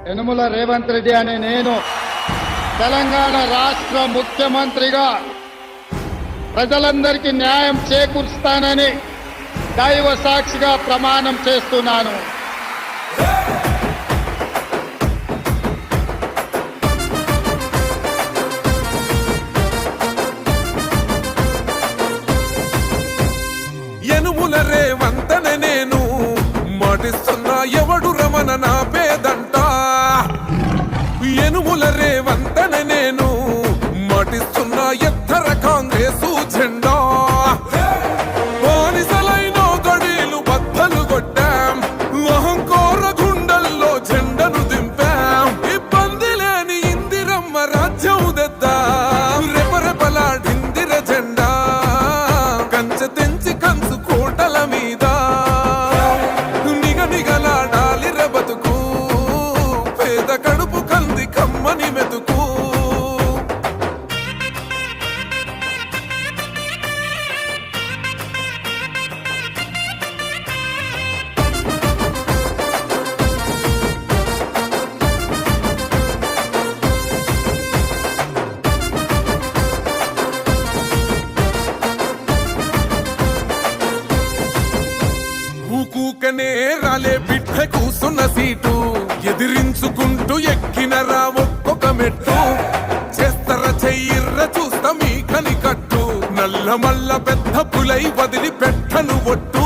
యనుమల రేవంత్ రెడ్డి అనే నేను తెలంగాణ రాష్ట్ర ముఖ్యమంత్రిగా ప్రజలందరికీ న్యాయం చేకూరుస్తానని దైవ సాక్షిగా ప్రమాణం చేస్తున్నాను. యనుమల రేవంత్ అనే నేను మాటిస్తున్నా ఎవడు రమణ నా పేదంట. యనుమల రేవంత్ అనే నేను మాటిస్తున్నా ఎత్తర కాంగ్రెసు జెండా. బానిసలైన గడీలు బద్దలు కొట్టాం, అహంకార గుండెల్లో జెండను దింపాం. ఇబ్బంది లేని ఇందిరమ్మ రాజ్యం తెద్దాం, రెపరెపలాడిందిర జెండా. కంచె తెంచి కంచు కోటల మీద నిగనిగలాడాలి బతుకు, పేద కడుపు కంది కమ్మని మెతుకు. ఊకూకనే రాలే బిడ్డ కూసున్న సీటు, ఎదిరించుకుంటూ ఎక్కినరా ఒక్కొక్క మెట్టు. చేస్తర చెయ్యిర్ర చూస్తా మీ కని కట్టు, నల్ల మల్ల పెద్ద పులై వదిలి పెట్టను ఒట్టు.